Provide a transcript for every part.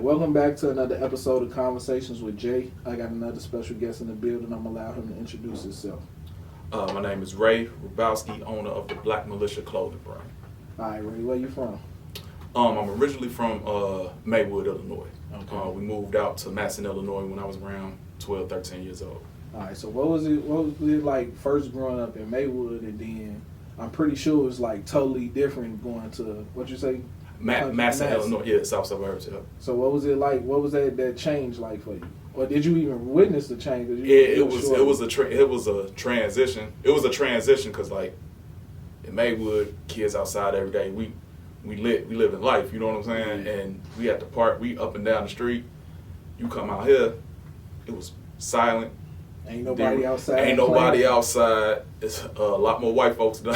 welcome back to another episode of Conversations with Jay. I got another special guest in the building. I'm going to allow him to introduce himself. My name is Ray Rabowski, owner of the Black Militia clothing brand. All right, Ray, where you from? I'm originally from Maywood, Illinois. Okay. We moved out to Madison, Illinois when I was around 12, 13 years old. All right, so what was it like first growing up in Maywood, and then I'm pretty sure it was like totally different going to, what you say? Madison, Illinois, yeah, south suburbs, yeah. So what was it like? What was that change like for you? Or did you even witness the change? It was a transition. It was a transition because like in Maywood, kids outside every day. We live in life. You know what I'm saying? Mm-hmm. And we at the park. We up and down the street. You come out here, it was silent. Ain't nobody outside. Ain't nobody outside. It's a lot more white folks than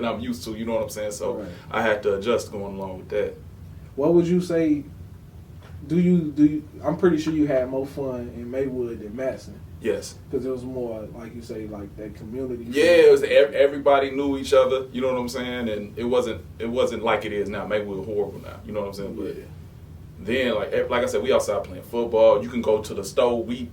I'm used to. You know what I'm saying? So right. I had to adjust going along with that. What would you say? Do you? I'm pretty sure you had more fun in Maywood than Madison. Yes. Because it was more, like you say, like that community. Yeah, it was. Everybody knew each other. You know what I'm saying? And it wasn't like it is now. Maywood horrible now. You know what I'm saying? But then, like I said, we outside playing football. You can go to the store. We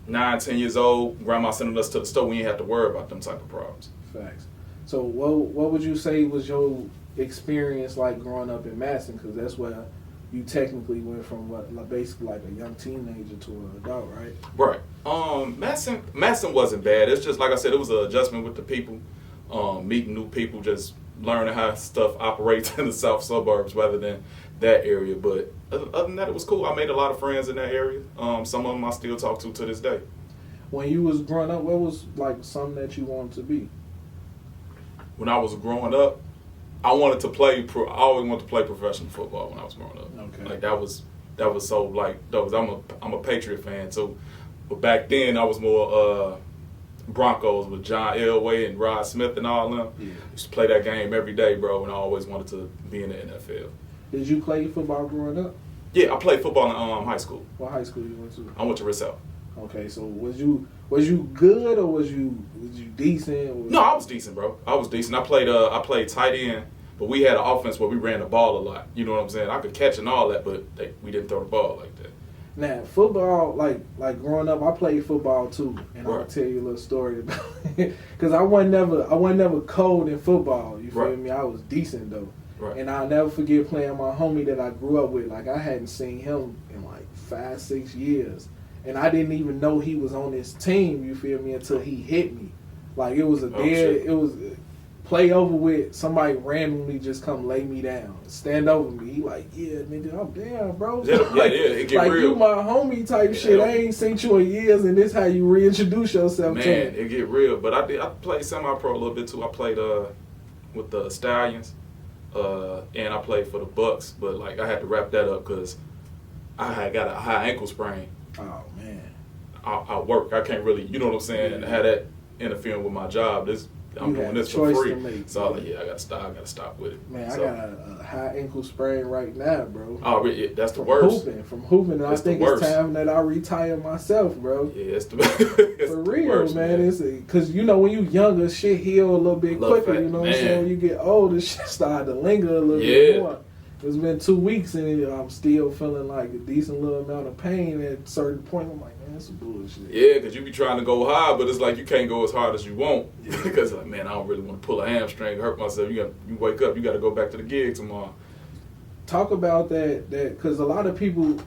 9, 10 years old. Grandma sending us to the store. We ain't have to worry about them type of problems. Facts. So what would you say was your experience like growing up in Madison? Because that's where you technically went from basically like a young teenager to an adult, right? Right. Madison wasn't bad. It's just like I said, it was an adjustment with the people, meeting new people, just learning how stuff operates in the south suburbs rather than that area. But other than that, it was cool. I made a lot of friends in that area. Some of them I still talk to this day. When you was growing up, what was like something that you wanted to be? When I was growing up, I wanted to play. I always wanted to play professional football when I was growing up. Okay. Like that was so like I'm a Patriot fan. So, but back then I was more Broncos with John Elway and Rod Smith and all them. Yeah. Used to play that game every day, bro. And I always wanted to be in the NFL. Did you play football growing up? Yeah, I played football in high school. What high school you went to? I went to Rousseau. Okay, so was you good or was you decent? No, I was decent, bro. I was decent. I played tight end, but we had an offense where we ran the ball a lot. You know what I'm saying? I could catch and all that, but we didn't throw the ball like that. Now, football, like growing up, I played football too, and right. I'll tell you a little story about it. Because I wasn't never cold in football. You feel right. me? I was decent though, right. And I'll never forget playing my homie that I grew up with. Like I hadn't seen him in like 5, 6 years. And I didn't even know he was on this team, you feel me, until he hit me. Like, it was it was play over with, somebody randomly just come lay me down, stand over me. He like, yeah, nigga, I'm down, bro. Yeah, it get like, real. You my homie type shit. I ain't seen you in years, and this how you reintroduce yourself to me. Man, it get real. But I played semi-pro a little bit, too. I played with the Stallions, and I played for the Bucks. But, like, I had to wrap that up because I had got a high ankle sprain. Oh, man. I work. I can't really, you know what I'm saying, and have that interfering with my job. I'm doing this for free. So I was like, yeah, I gotta stop with it. Man, so, I got a high ankle sprain right now, bro. Oh, yeah, that's the worst. From hooping, and I think it's time that I retire myself, bro. Yeah, it's the for real, worst, man. It's because you know when you younger, shit heal a little bit quicker. You know what I'm saying? When you get older, shit start to linger a little bit more. It's been 2 weeks and I'm still feeling like a decent little amount of pain at a certain point. I'm like, man, that's some bullshit. Yeah, because you be trying to go high, but it's like you can't go as hard as you want. Because like, man, I don't really want to pull a hamstring, hurt myself. You wake up, you got to go back to the gig tomorrow. Talk about that because a lot of people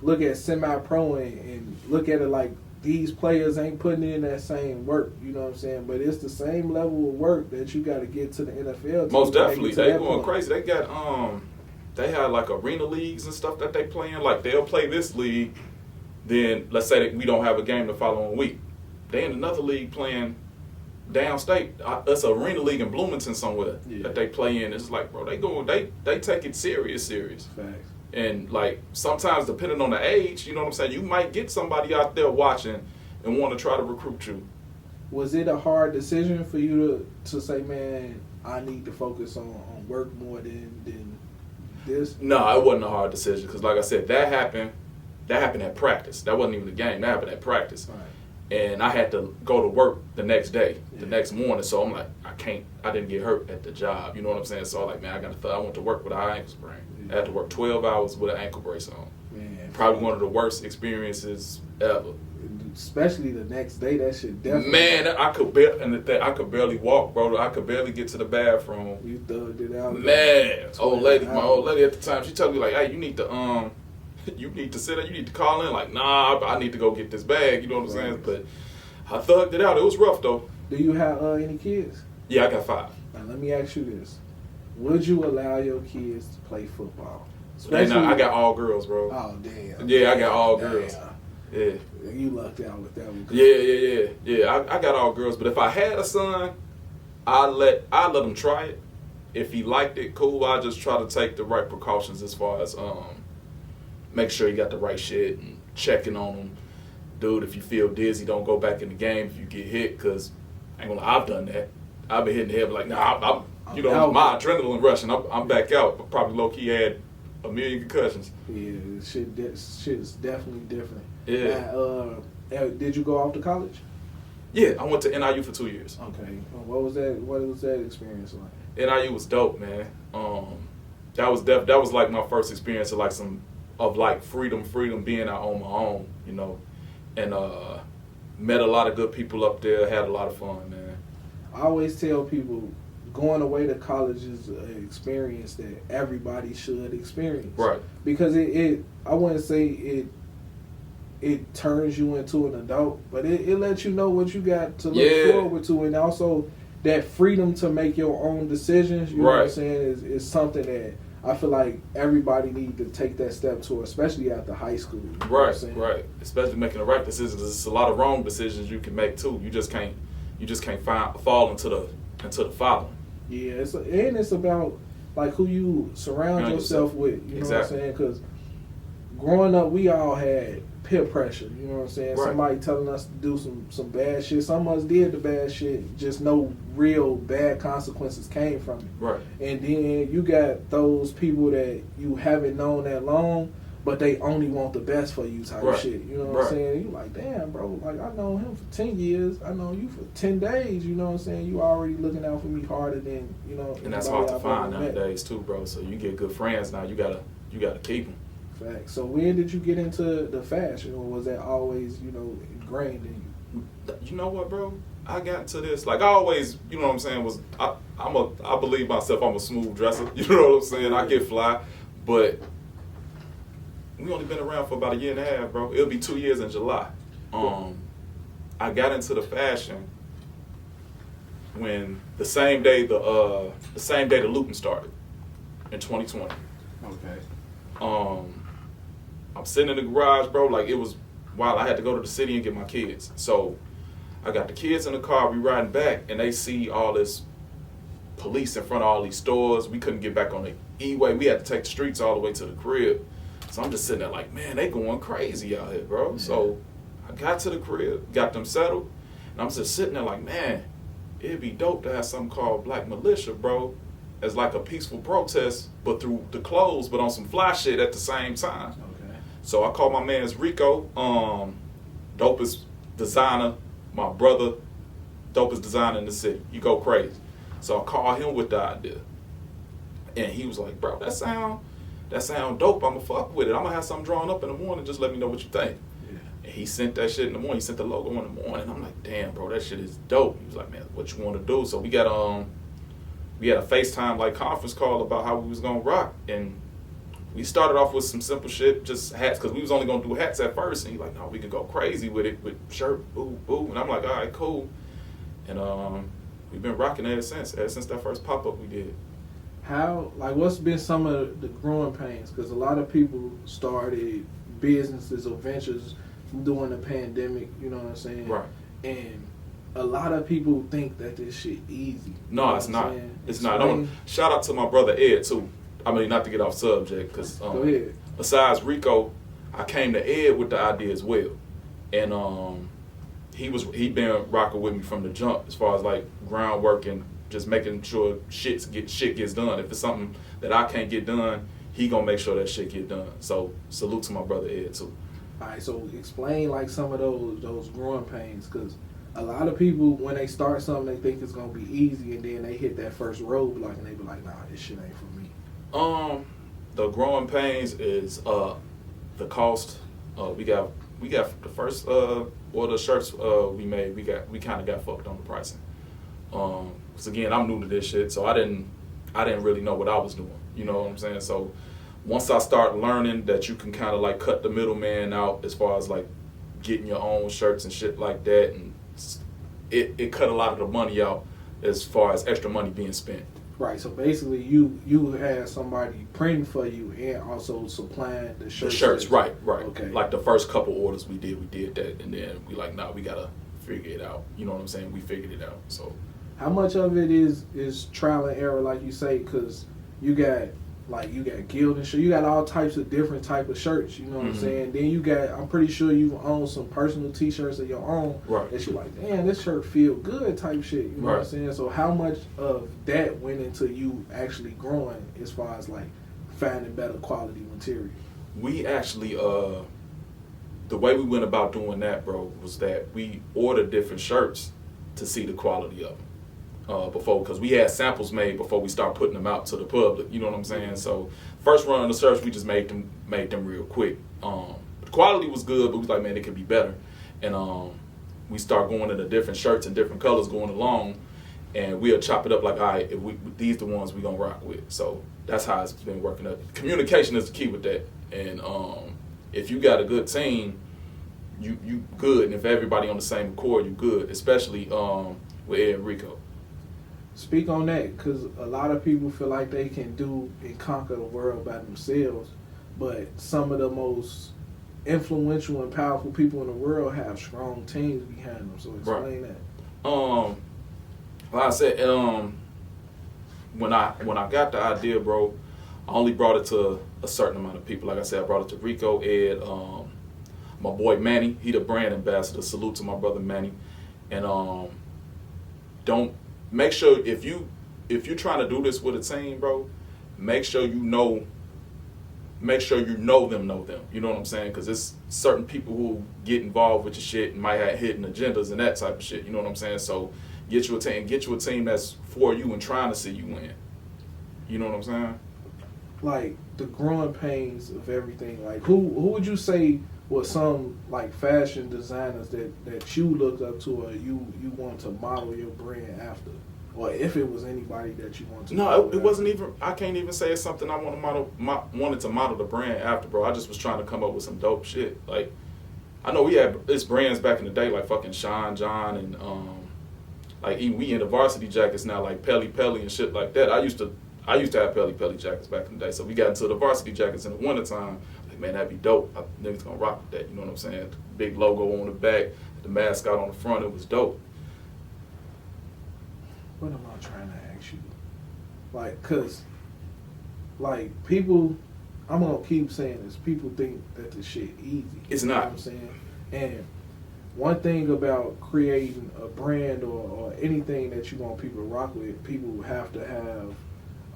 look at semi-pro and look at it like these players ain't putting in that same work. You know what I'm saying? But it's the same level of work that you got to get to the NFL. Most definitely, they going crazy. They got They have like arena leagues and stuff that they play in. Like they'll play this league, then let's say that we don't have a game the following week. They in another league playing downstate. That's an arena league in Bloomington somewhere that they play in. It's like, bro, they take it serious. Facts. And like sometimes depending on the age, you know what I'm saying, you might get somebody out there watching and want to try to recruit you. Was it a hard decision for you to say, man, I need to focus on work more than this? No, it wasn't a hard decision because, like I said, that happened at practice. That wasn't even the game. That happened at practice. Right. and I had to go to work the next day, the next morning. So I'm like, I didn't get hurt at the job. You know what I'm saying? So I'm like, man, I went to work with an ankle sprain. I had to work 12 hours with an ankle brace on. Man, probably one of the worst experiences ever. Especially the next day, that shit definitely. Man, I could barely walk, bro. I could barely get to the bathroom. You thugged it out. Man, my old lady at the time, she told me like, hey, you need to sit there, you need to call in. Like, nah, I need to go get this bag. You know what I'm saying? But I thugged it out. It was rough though. Do you have any kids? Yeah, I got 5. Now let me ask you this: would you allow your kids to play football? And I got all girls, bro. Oh damn. Yeah, I got all girls. Yeah. You lucked out with that one. Yeah. I got all girls, but if I had a son, I'd let him try it. If he liked it, cool. I just try to take the right precautions as far as make sure you got the right shit and checking on him. Dude, if you feel dizzy, don't go back in the game if you get hit, because I ain't gonna lie, I've done that. I've been hitting the head like, nah, my adrenaline rushing. I'm back out, but probably low key had a million concussions. Yeah, shit is definitely different. Yeah. Did you go off to college? Yeah, I went to NIU for 2 years. Okay. What was that experience like? NIU was dope, man. That was like my first experience of freedom being out on my own, you know, and met a lot of good people up there. Had a lot of fun, man. I always tell people, going away to college is an experience that everybody should experience. Right. Because I wouldn't say it turns you into an adult, but it lets you know what you got to look forward to, and also that freedom to make your own decisions, you know what I'm saying, is something that I feel like everybody needs to take that step to, especially after high school. Right. Especially making the right decisions. There's a lot of wrong decisions you can make too. You just can't fall into the following. Yeah, it's about like who you surround yourself with. You know what I'm saying? Because growing up, we all had peer pressure. You know what I'm saying? Right. Somebody telling us to do some bad shit. Some of us did the bad shit. Just no real bad consequences came from it. Right. And then you got those people that you haven't known that long, but they only want the best for you type shit. You know what I'm saying? You like, damn, bro, like I know him for 10 years. I know you for 10 days. You know what I'm saying? You already looking out for me harder than, you know. And that's hard to find nowadays too, bro. So you get good friends now. You gotta keep them. Fact. So when did you get into the fashion, or was that always, you know, ingrained in you? You know what, bro? I got into this like I always, you know what I'm saying, I believe myself I'm a smooth dresser. You know what I'm saying? I get fly, but we only been around for about 1.5 years, bro. It'll be 2 years in July. I got into the fashion when the same day the looting started in 2020. Okay. I'm sitting in the garage, bro. Like it was wild. I had to go to the city and get my kids. So I got the kids in the car. We riding back, and they see all this police in front of all these stores. We couldn't get back on the E-way. We had to take the streets all the way to the crib. So I'm just sitting there like, man, they going crazy out here, bro. Yeah. So I got to the crib, got them settled, and I'm just sitting there like, man, it'd be dope to have something called Black Militia, bro, as like a peaceful protest, but through the clothes, but on some fly shit at the same time. Okay. So I called my man's Rico, dopest designer, my brother, dopest designer in the city. You go crazy. So I called him with the idea, and he was like, bro, that sound dope. I'ma fuck with it. I'm gonna have something drawn up in the morning. Just let me know what you think. Yeah. And he sent that shit in the morning. He sent the logo in the morning. I'm like, damn, bro, that shit is dope. He was like, man, what you want to do? So we had a FaceTime like conference call about how we was gonna rock, and we started off with some simple shit, just hats, because we was only gonna do hats at first. And he's like, no, we could go crazy with it, with shirt, boo. And I'm like, all right, cool. And we've been rocking ever since that first pop up we did. What's been some of the growing pains? Because a lot of people started businesses or ventures during the pandemic, you know what I'm saying? Right. And a lot of people think that this shit easy. No, it's not. It's not. Shout out to my brother Ed, too. I mean, not to get off subject, because Go ahead. Besides Rico, I came to Ed with the idea as well. And he been rocking with me from the jump as far as like groundwork and just making sure shit gets done. If it's something that I can't get done, he gonna make sure that shit get done. So salute to my brother Ed too. All right, so explain like some of those growing pains, because a lot of people when they start something they think it's gonna be easy, and then they hit that first roadblock and they be like, nah, this shit ain't for me. The growing pains is the cost. We got the first order of shirts we made. We kind of got fucked on the pricing. Because again, I'm new to this shit, so I didn't really know what I was doing. You know what I'm saying? So once I start learning that you can kind of like cut the middleman out as far as like getting your own shirts and shit like that, and it cut a lot of the money out as far as extra money being spent. Right, so basically you had somebody printing for you and also supplying the shirts. The shirts, right. Okay. Like the first couple orders we did that, and then we like, nah, we gotta figure it out. You know what I'm saying? We figured it out. So how much of it is trial and error, like you say, because you got Guild and shit, you got all types of different type of shirts, you know what I'm saying? Then you got, I'm pretty sure you own some personal t-shirts of your own, right, that you're like, damn, this shirt feel good type shit, you know what I'm saying? So how much of that went into you actually growing as far as like finding better quality material? We actually, the way we went about doing that, bro, was that we ordered different shirts to see the quality of them. Before, because we had samples made before we start putting them out to the public. You know what I'm saying? So first run of the shirts, we just made them real quick. The quality was good, but we was like, man, it could be better. And we start going into different shirts and different colors going along, and we'll chop it up like, all right, these the ones we gonna rock with. So that's how it's been working up. Communication is the key with that. And if you got a good team, you good. And if everybody on the same accord, you good. Especially with Ed and Rico. Speak on that, because a lot of people feel like they can do and conquer the world by themselves, but some of the most influential and powerful people in the world have strong teams behind them. So explain that. Like I said, when I got the idea, bro, I only brought it to a certain amount of people. Like I said, I brought it to Rico, Ed, my boy Manny. He the brand ambassador. Salute to my brother Manny. And don't. Make sure if you're trying to do this with a team, bro, make sure you know them. You know what I'm saying? Because there's certain people who get involved with your shit and might have hidden agendas and that type of shit. You know what I'm saying? So get you a team that's for you and trying to see you win. You know what I'm saying? Like the growing pains of everything. Like who would you say was some like fashion designers that you looked up to or you want to model your brand after? Or if it was anybody that you want to No, it wasn't even, I can't even say it's something I wanted to model the brand after, bro. I just was trying to come up with some dope shit. Like, I know we had this brands back in the day like fucking Sean John and like even we into varsity jackets now like Pelly and shit like that. I used to have Pelly jackets back in the day. So we got into the varsity jackets in the wintertime. Like, man, that'd be dope. Niggas gonna rock with that, you know what I'm saying? Big logo on the back, the mascot on the front, it was dope. What am I trying to ask you? Like, cause, like people, I'm gonna keep saying this. People think that the shit easy. It's you not. Know what I'm saying, and one thing about creating a brand or anything that you want people to rock with, people have to have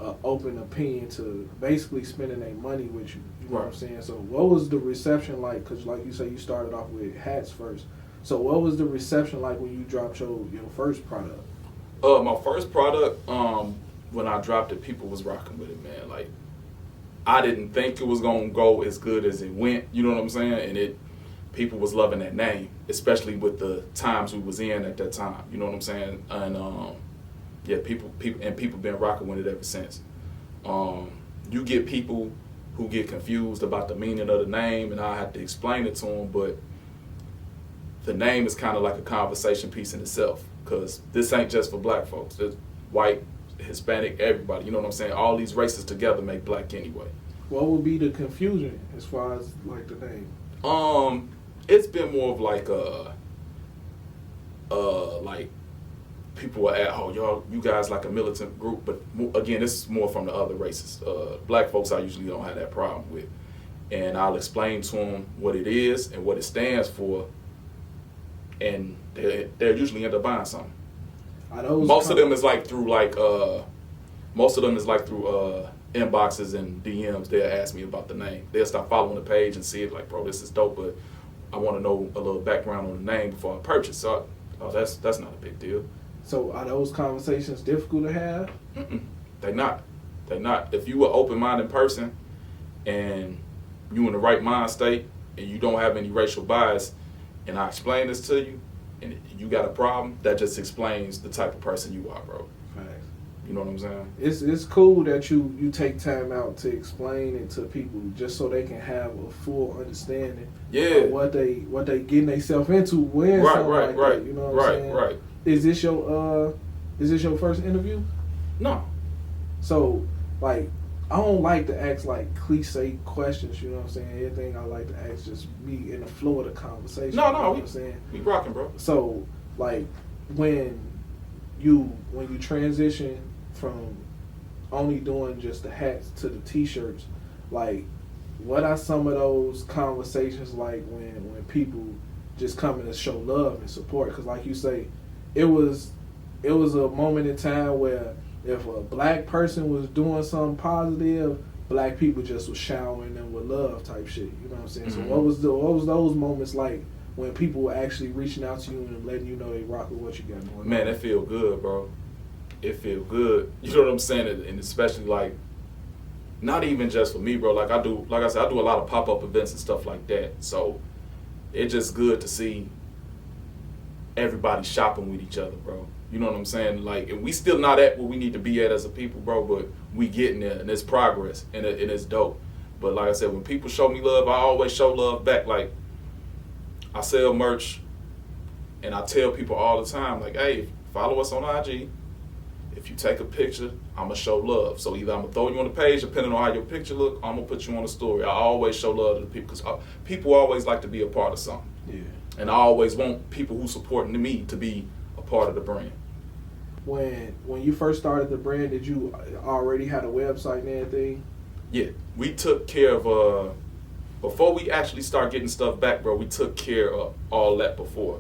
an open opinion to basically spending their money with you. You know what I'm saying? So, what was the reception like? Cause, like you say, you started off with hats first. So, what was the reception like when you dropped your first product? My first product, when I dropped it, people was rocking with it, man. Like, I didn't think it was gonna go as good as it went. You know what I'm saying? And people was loving that name, especially with the times we was in at that time. You know what I'm saying? And yeah, people been rocking with it ever since. You get people who get confused about the meaning of the name, and I have to explain it to them. But the name is kind of like a conversation piece in itself. Because this ain't just for black folks. There's white, Hispanic, everybody. You know what I'm saying? All these races together make black anyway. What would be the confusion as far as like the name? It's been more of like like people are at, oh, you guys like a militant group. But again, this is more from the other races. Black folks I usually don't have that problem with. And I'll explain to them what it is and what it stands for. And they'll usually end up buying something. Most of them is like through inboxes and DMs, they'll ask me about the name. They'll start following the page and see it like, bro, this is dope, but I want to know a little background on the name before I purchase. So, that's not a big deal. So are those conversations difficult to have? They not. If you an open-minded person and you in the right mind state and you don't have any racial bias, and I explain this to you, and you got a problem, that just explains the type of person you are, bro. Facts. You know what I'm saying? It's cool that you take time out to explain it to people just so they can have a full understanding of what they getting themselves into when something like that. You know what I'm saying? Right. Is this your first interview? No. So like I don't like to ask like cliche questions, you know what I'm saying? Everything I like to ask just be in the flow of the conversation. No, you know what I'm saying? We rocking, bro. So like when you transition from only doing just the hats to the t-shirts, like what are some of those conversations like when people just come in to show love and support? Because like you say, it was a moment in time where if a black person was doing something positive, black people just was showering them with love type shit. You know what I'm saying? Mm-hmm. So what was those moments like when people were actually reaching out to you and letting you know they rock with what you got going on? Man, it feel good, bro. It feel good. You know what I'm saying? And especially like, not even just for me, bro. Like I said, I do a lot of pop-up events and stuff like that. So it's just good to see everybody shopping with each other, bro. You know what I'm saying? Like, and we still not at where we need to be at as a people, bro, but we getting there, and it's progress, and it's dope. But like I said, when people show me love, I always show love back. Like, I sell merch, and I tell people all the time, like, hey, follow us on IG. If you take a picture, I'm going to show love. So either I'm going to throw you on the page, depending on how your picture look, I'm going to put you on the story. I always show love to the people, because people always like to be a part of something. Yeah. And I always want people who support me to be a part of the brand. When you first started the brand, did you already have a website and everything? Yeah, we took care of, before we actually start getting stuff back, bro, we took care of all that before.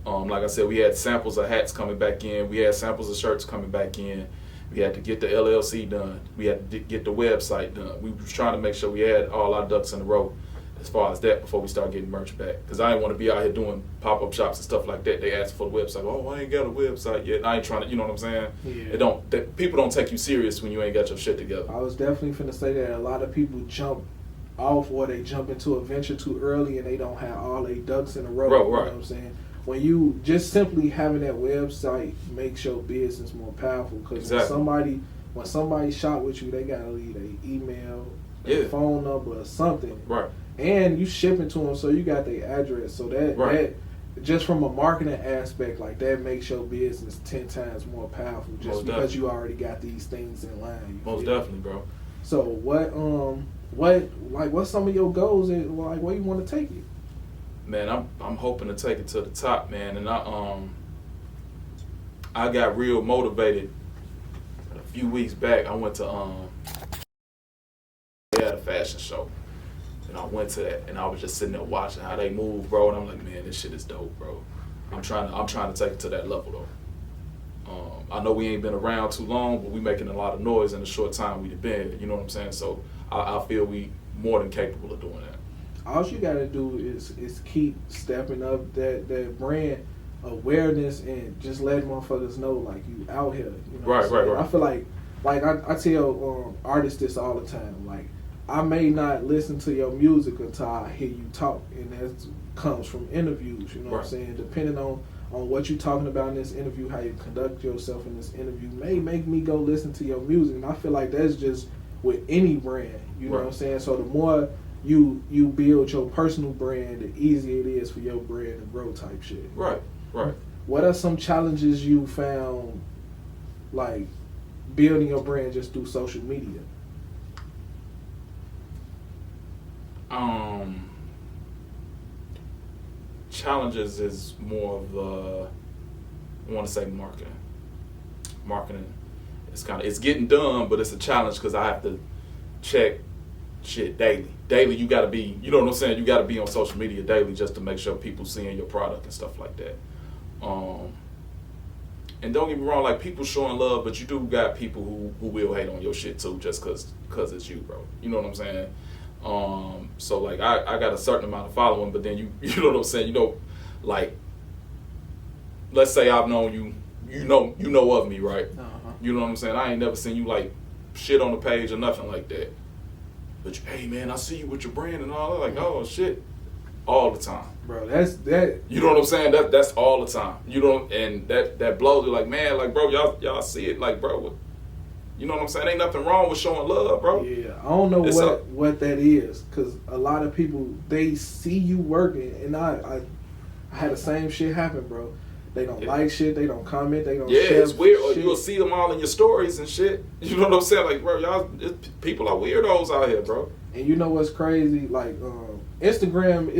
Like I said, we had samples of hats coming back in. We had samples of shirts coming back in. We had to get the LLC done. We had to get the website done. We were trying to make sure we had all our ducks in a row as far as that before we start getting merch back. Because I didn't want to be out here doing pop-up shops and stuff like that. They asked for the website. Oh, I ain't got a website yet. I ain't trying to, you know what I'm saying? Yeah. People don't take you serious when you ain't got your shit together. I was definitely finna say that a lot of people jump off or they jump into a venture too early and they don't have all their ducks in a row. Right. You know what I'm saying? When you just simply having that website makes your business more powerful, because when somebody shop with you, they gotta leave their email, their phone number, or something. Right. And you shipping to them, so you got their address. So that just from a marketing aspect, like that makes your business 10 times more powerful, just Most because definitely. you already got these things in line. Most definitely, bro. So what's some of your goals and like where you want to take it? Man, I'm hoping to take it to the top, man. And I got real motivated a few weeks back. I went to they had a fashion show, and I went to that, and I was just sitting there watching how they move, bro. And I'm like, man, this shit is dope, bro. I'm trying to take it to that level, though. I know we ain't been around too long, but we making a lot of noise in the short time we've been. You know what I'm saying? So I feel we more than capable of doing that. All you gotta do is keep stepping up that brand awareness and just let motherfuckers know like you out here. You know Right. I feel like I tell artists this all the time. Like I may not listen to your music until I hear you talk, and that comes from interviews. You know what I'm saying? Depending on what you're talking about in this interview, how you conduct yourself in this interview may make me go listen to your music. And I feel like that's just with any brand. You know what I'm saying? So the more you build your personal brand, the easier it is for your brand to grow type shit. Right. What are some challenges you found, like, building your brand just through social media? Challenges is more of I want to say marketing. It's getting done, but it's a challenge because I have to check shit daily. You gotta be, you know what I'm saying, you gotta be on social media daily just to make sure people seeing your product and stuff like that. And don't get me wrong, like, people showing love, but you do got people who will hate on your shit too, just cause it's you, bro. You know what I'm saying? So like I got a certain amount of following, but then you know what I'm saying? You know, like, let's say I've known you, you know of me, right? Uh-huh. You know what I'm saying? I ain't never seen you like shit on the page or nothing like that. But hey man, I see you with your brand and all that. Like, oh shit, all the time, bro. That's that. You know what I'm saying? That's all the time. You know, and that blows you. Like, man, like, bro, y'all see it, like, bro. You know what I'm saying? Ain't nothing wrong with showing love, bro. Yeah, I don't know what that is, because a lot of people, they see you working, and I had the same shit happen, bro. They don't like shit, they don't comment, they don't share. It's weird. Or shit. you'll see them all in your stories and shit. You know what I'm saying? Like, bro, people are weirdos out here, bro. And you know what's crazy? Like, Instagram,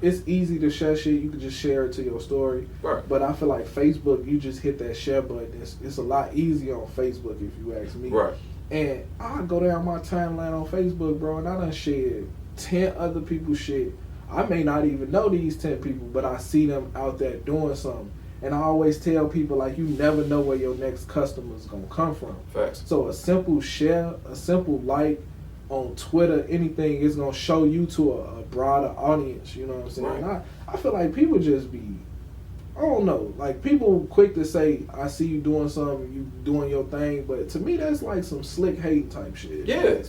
it's easy to share shit. You can just share it to your story. Right. But I feel like Facebook, you just hit that share button. It's a lot easier on Facebook, if you ask me. Right. And I go down my timeline on Facebook, bro, and I done shared 10 other people's shit. I may not even know these 10 people, but I see them out there doing something. And I always tell people, like, you never know where your next customer is going to come from. Facts. So a simple share, a simple like on Twitter, anything is going to show you to a broader audience. You know what I'm saying? Right. And I feel like people just be, I don't know, like, people quick to say, I see you doing something, you doing your thing. But to me, that's like some slick hate type shit. Yeah.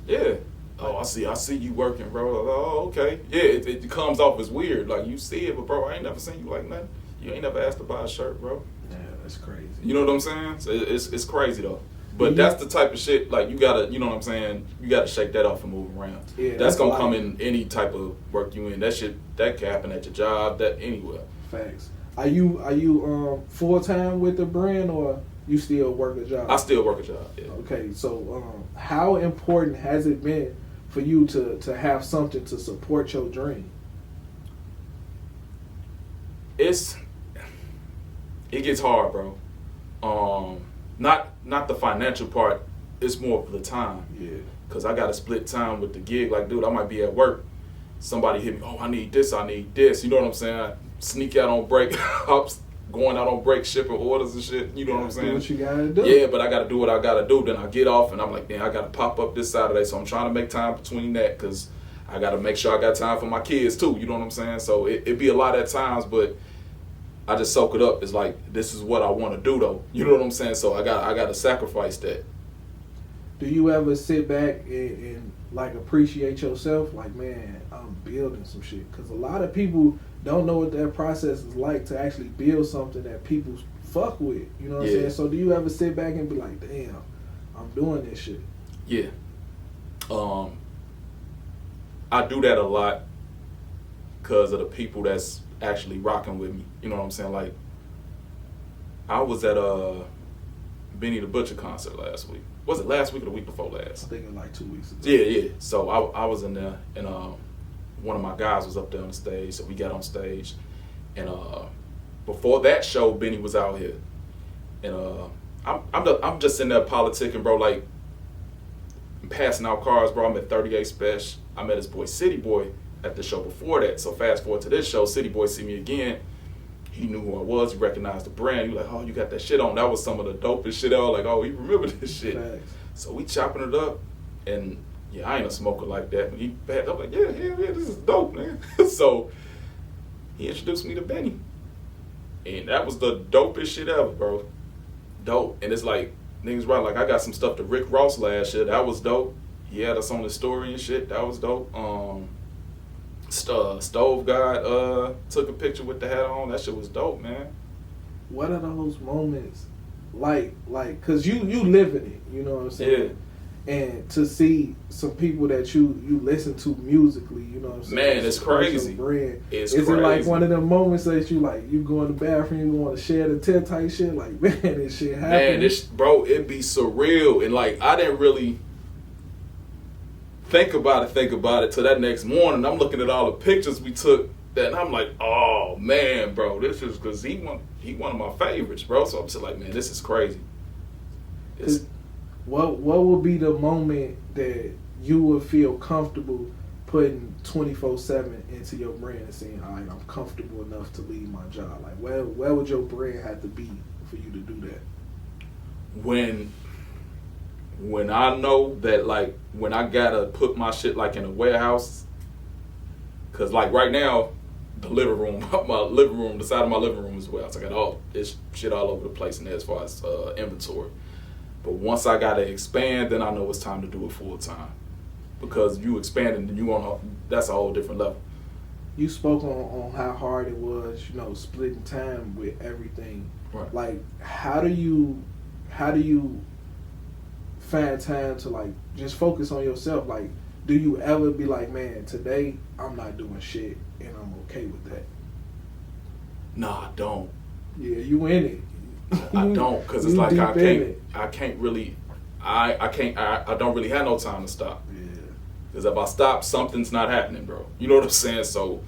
Yeah. Oh, I see you working, bro. Oh, okay. Yeah, it comes off as weird. Like, you see it, but, bro, I ain't never seen you like nothing. You ain't never asked to buy a shirt, bro. Yeah, that's crazy. You know what I'm saying? So it's crazy, though. But that's the type of shit, like, you gotta, you know what I'm saying? You gotta shake that off and move around. Yeah, that's gonna come in any type of work you in. That shit, that can happen at your job, that anywhere. Facts. Are you full time with the brand, or you still work a job? I still work a job, yeah. Okay, so how important has it been for you to have something to support your dream? It gets hard, bro. Not the financial part. It's more for the time. Yeah. Cause I gotta split time with the gig. Like, dude, I might be at work. Somebody hit me. Oh, I need this. You know what I'm saying? I sneak out on break. I'm going out on break, shipping orders and shit. You know what I'm saying? Do what you gotta do. Yeah, but I gotta do what I gotta do. Then I get off and I'm like, damn, I gotta pop up this Saturday. So I'm trying to make time between that, cause I gotta make sure I got time for my kids too. You know what I'm saying? So it be a lot at times, but I just soak it up. It's like, this is what I want to do, though. You know what I'm saying? So I got to sacrifice that. Do you ever sit back and like appreciate yourself? Like, man, I'm building some shit. Because a lot of people don't know what that process is like to actually build something that people fuck with. You know what I'm saying? So do you ever sit back and be like, damn, I'm doing this shit? Yeah. I do that a lot because of the people that's actually rocking with me. You know what I'm saying? Like, I was at a Benny the Butcher concert last week. Was it last week or the week before last? I think it was like 2 weeks ago. Yeah. So I was in there, and one of my guys was up there on the stage, so we got on stage. And before that show, Benny was out here. And I'm just in there politicking, bro, like, I'm passing out cards, bro. I'm at 38 Special. I met his boy City Boy at the show before that. So fast forward to this show, City Boy see me again. He knew who I was. He recognized the brand. He was like, oh, you got that shit on. That was some of the dopest shit ever. Like, oh, he remember this shit. Thanks. So we chopping it up. And, yeah, I ain't a smoker like that. When he backed up, like, yeah, this is dope, man. So he introduced me to Benny. And that was the dopest shit ever, bro. Dope. And it's like, niggas right, like, I got some stuff to Rick Ross last year. That was dope. He had us on the story and shit. That was dope. Stove God took a picture with the hat on. That shit was dope, man. What are those moments like? Cause you live in it, you know what I'm saying? Yeah. And to see some people that you listen to musically, you know what I'm saying? Man, it's crazy. Is it like one of them moments that you go in the bathroom, you want to share the tent type shit? Like, man, this shit happened. Man, bro, it be surreal. And like, I didn't really think about it till that next morning. I'm looking at all the pictures we took, and I'm like, oh man, bro, this is because he one of my favorites, bro. So I'm just like, man, this is crazy. What would be the moment that you would feel comfortable putting 24/7 into your brand and saying, all right, I'm comfortable enough to leave my job? Like, where would your brand have to be for you to do that? When I know that, like, when I gotta put my shit like in a warehouse, cause like right now, the living room, the side of my living room is a warehouse. I got all this shit all over the place in there as far as inventory. But once I gotta expand, then I know it's time to do it full time, because you expanding, and that's a whole different level. You spoke on how hard it was, splitting time with everything. Right. Like, how do you find time to, like, just focus on yourself? Like, do you ever be like, man, today I'm not doing shit and I'm okay with that? Nah, I don't. Yeah, you in it. I don't, because it's like I don't really have no time to stop. Yeah. Because if I stop, something's not happening, bro. You know what I'm saying? So,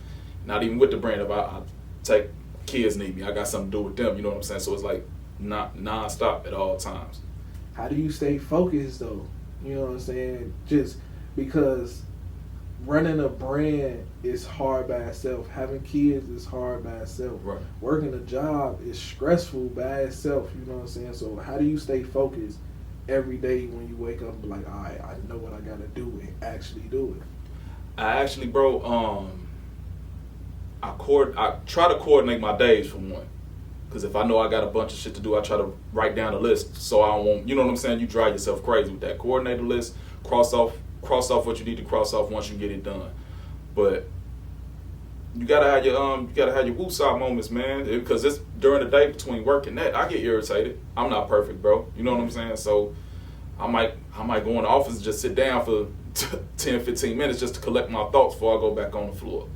not even with the brand, if I take kids need me, I got something to do with them. You know what I'm saying? So it's like not non-stop at all times. How do you stay focused though? You know what I'm saying? Just because running a brand is hard by itself. Having kids is hard by itself. Right. Working a job is stressful by itself. You know what I'm saying? So how do you stay focused every day when you wake up and be like, all right, I know what I gotta do and actually do it? I actually, bro, I try to coordinate my days for one. Because if I know I got a bunch of shit to do, I try to write down a list so I won't, you know what I'm saying? You drive yourself crazy with that. Coordinate a list, cross off what you need to cross off once you get it done. But you gotta have your woosah moments, man. Because it's during the day between work and that, I get irritated. I'm not perfect, bro. You know what I'm saying? So I might go in the office and just sit down for 10, 15 minutes just to collect my thoughts before I go back on the floor.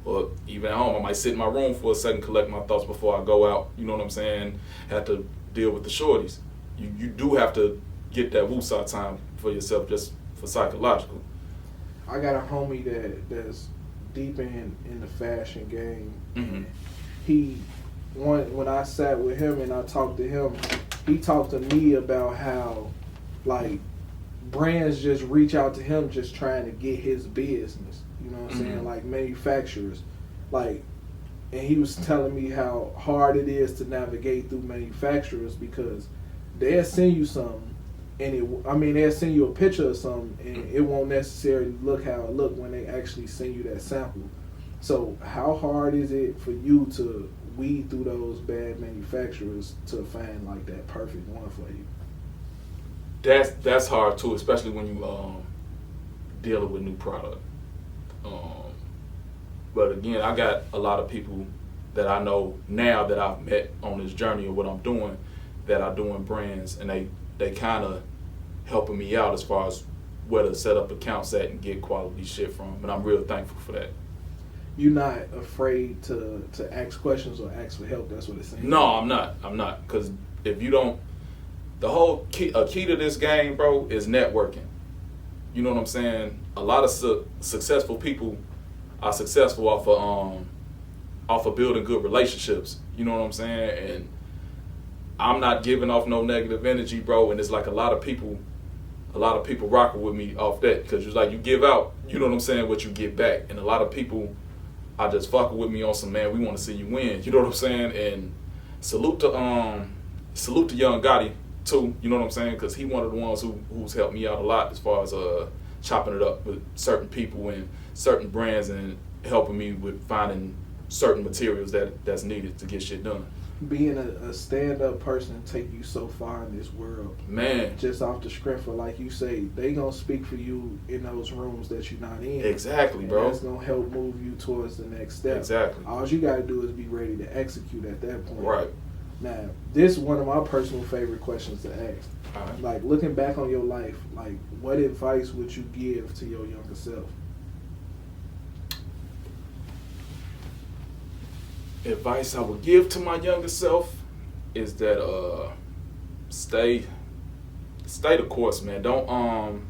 Or even at home, I might sit in my room for a second, collect my thoughts before I go out. You know what I'm saying? Have to deal with the shorties. You do have to get that woosah time for yourself, just for psychological. I got a homie that's deep in the fashion game. Mm-hmm. When I sat with him and I talked to him, he talked to me about how, like, brands just reach out to him just trying to get his business. You know what I'm saying? Like manufacturers. Like, and he was telling me how hard it is to navigate through manufacturers because they'll send you something and they'll send you a picture of something and it won't necessarily look how it look when they actually send you that sample. So how hard is it for you to weed through those bad manufacturers to find like that perfect one for you? That's hard too, especially when you dealing with new product. But again, I got a lot of people that I know now that I've met on this journey of what I'm doing that are doing brands, and they kind of helping me out as far as where to set up accounts at and get quality shit from, and I'm real thankful for that. You're not afraid to ask questions or ask for help? That's what it's saying. No, I'm not, because if you don't, the whole key to this game, bro, is networking. You know what I'm saying? A lot of successful people are successful off of building good relationships. You know what I'm saying? And I'm not giving off no negative energy, bro. And it's like a lot of people rocking with me off that, because it's like you give out, you know what I'm saying, what you get back. And a lot of people are just fucking with me on some, man, we want to see you win. You know what I'm saying? And salute to Young Gotti too. You know what I'm saying? Because he one of the ones who's helped me out a lot as far as chopping it up with certain people and certain brands and helping me with finding certain materials that's needed to get shit done. Being a stand-up person take you so far in this world, man. Just off the script, for like you say, they gonna speak for you in those rooms that you're not in. Exactly, bro. That's gonna help move you towards the next step. Exactly. All you gotta do is be ready to execute at that point. Right. Now, this is one of my personal favorite questions to ask. All right. Like, looking back on your life, like, what advice would you give to your younger self? Advice I would give to my younger self is that stay the course, man. Don't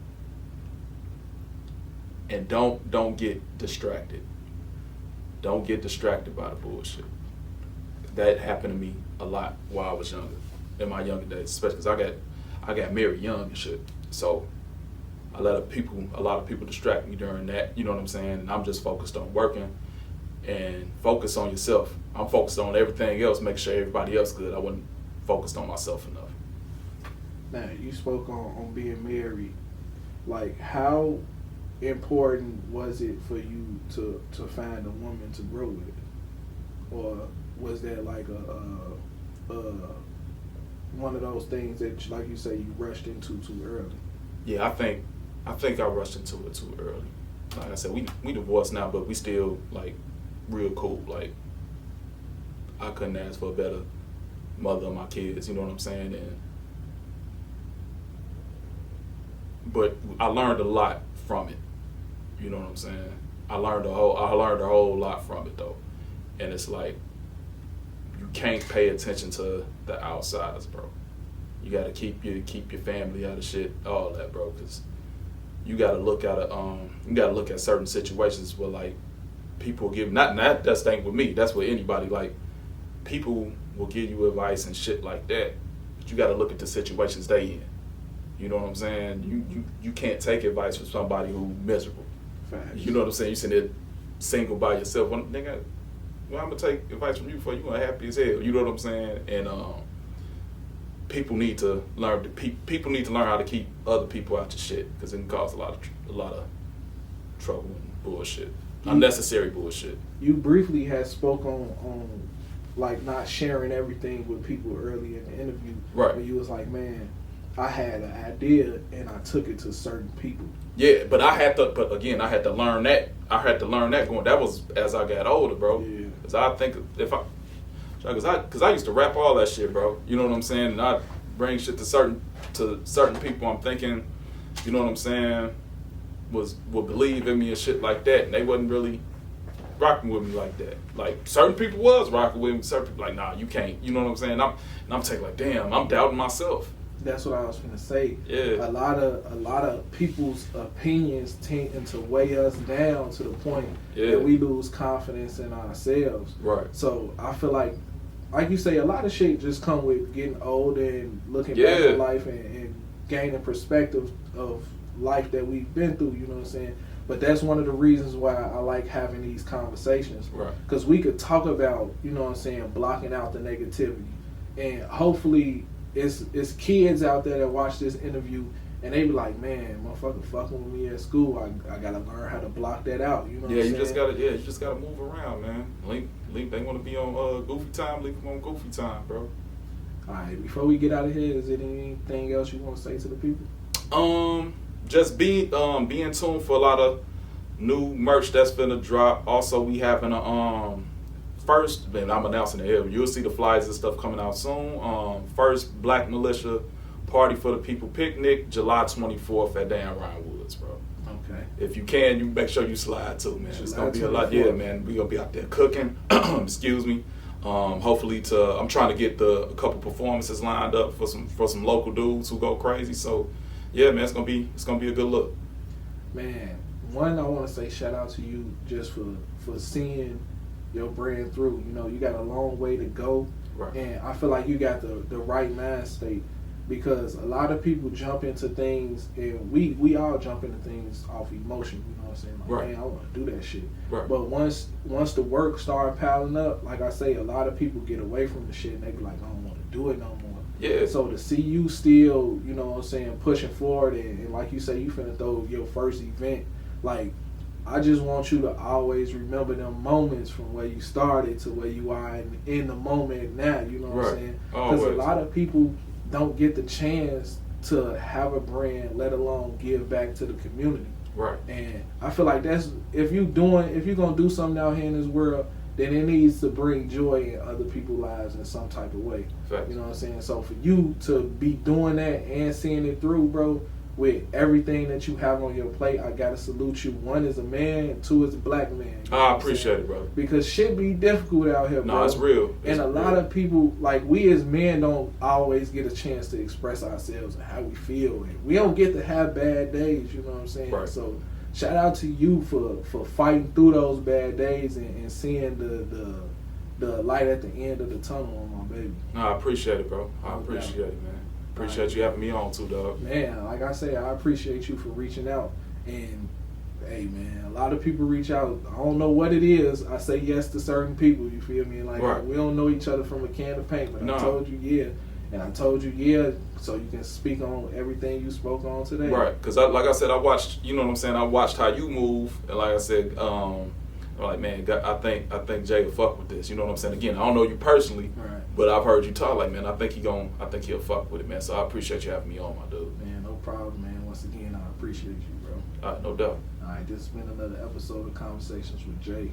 get distracted. Don't get distracted by the bullshit. That happened to me a lot while I was younger, in my younger days, especially because I got married young and shit. So a lot of people distract me during that. You know what I'm saying? And I'm just focused on working and focus on yourself. I'm focused on everything else, make sure everybody else good. I wasn't focused on myself enough. Now, you spoke on being married. Like, how important was it for you to find a woman to grow with? Or was that like a one of those things that, like you say, you rushed into too early? Yeah, I think I rushed into it too early. Like I said, we divorced now, but we still like real cool. Like, I couldn't ask for a better mother of my kids. You know what I'm saying? But I learned a lot from it. You know what I'm saying? I learned a whole lot from it though. And it's like, you can't pay attention to the outsiders, bro. You gotta keep your family out of shit, all that, bro. Cause you gotta look at certain situations where like people give not that's thing with me. That's with anybody. Like, people will give you advice and shit like that, but you gotta look at the situations they in. You know what I'm saying? You can't take advice from somebody who's miserable. Facts. You know what I'm saying? You sitting there single by yourself. Well, nigga, I'm gonna take advice from you before you happy as hell. You know what I'm saying? And people need to learn how to keep other people out your shit, because it can cause a lot of trouble and bullshit, unnecessary bullshit. You briefly had spoke on like not sharing everything with people early in the interview. Right. Where you was like, man, I had an idea and I took it to certain people. Yeah, but I had to learn that. I had to learn that going. That was as I got older, bro. Yeah. Because I think because I used to rap all that shit, bro. You know what I'm saying? And I bring shit to certain people. I'm thinking, you know what I'm saying, will believe in me and shit like that, and they wasn't really rocking with me like that. Like, certain people was rocking with me. Certain people like, nah, you can't. You know what I'm saying? I'm taking like, damn, I'm doubting myself. That's what I was gonna say. Yeah. A lot of people's opinions tend to weigh us down to the point that we lose confidence in ourselves. Right. So I feel like you say, a lot of shit just come with getting older and looking back at life and gaining perspective of life that we've been through. You know what I'm saying? But that's one of the reasons why I like having these conversations. Right. Because we could talk about, you know what I'm saying, blocking out the negativity, and hopefully. It's kids out there that watch this interview and they be like, man, motherfucker fucking with me at school. I gotta learn how to block that out. You know what I'm saying? You just gotta move around, man. Link, they wanna be on Goofy Time, leave them on Goofy Time, bro. Alright, before we get out of here, is there anything else you wanna say to the people? Just be tuned for a lot of new merch that's finna drop. Also, we having a first, and I'm announcing it here, you'll see the flyers and stuff coming out soon. First Black Militia Party for the People picnic, July 24th at Dan Ryan Woods, bro. Okay. If you can, you make sure you slide too, man. It's gonna be a lot. 24th. Yeah, man. We gonna be out there cooking. Excuse me. Hopefully, I'm trying to get a couple performances lined up for some local dudes who go crazy. So, yeah, man, it's gonna be a good look. Man, one, I want to say shout out to you just for seeing your brand through. You know, you got a long way to go. Right. And I feel like you got the right mind state, because a lot of people jump into things, and we all jump into things off emotion. You know what I'm saying? Like, right. Man, I want to do that shit. Right. But once the work start piling up, like I say, a lot of people get away from the shit and they be like, I don't want to do it no more. Yeah. So to see you still, you know what I'm saying, pushing forward, and like you say, you finna throw your first event, like, I just want you to always remember them moments from where you started to where you are in the moment now. You know what I'm saying? Because a lot of people don't get the chance to have a brand, let alone give back to the community. Right. And I feel like that's, if you're gonna do something out here in this world, then it needs to bring joy in other people's lives in some type of way. Facts. You know what I'm saying? So for you to be doing that and seeing it through, bro, with everything that you have on your plate, I gotta salute you. One, as a man, and two, as a black man. I appreciate it, brother. Because shit be difficult out here, bro. No, it's real. And a lot of people, like, we as men don't always get a chance to express ourselves and how we feel. And we don't get to have bad days, you know what I'm saying? Right. So shout out to you for fighting through those bad days and seeing the light at the end of the tunnel on my baby. No, I appreciate it, bro. I appreciate it, man. Appreciate you having me on too, dog. Man, like I say, I appreciate you for reaching out. And hey, man, a lot of people reach out. I don't know what it is. I say yes to certain people. You feel me? Like, right. We don't know each other from a can of paint, but no. I told you, yeah. And I told you, yeah, so you can speak on everything you spoke on today. Right, because like I said, I watched, you know what I'm saying, I watched how you move, and like I said, I'm like, man, I think Jay will fuck with this, you know what I'm saying? Again, I don't know you personally, Right. but I've heard you talk, like, man, I think he'll fuck with it, man, so I appreciate you having me on, my dude. Man, no problem, man. Once again, I appreciate you, bro. No doubt. All right, this has been another episode of Conversations with Jay.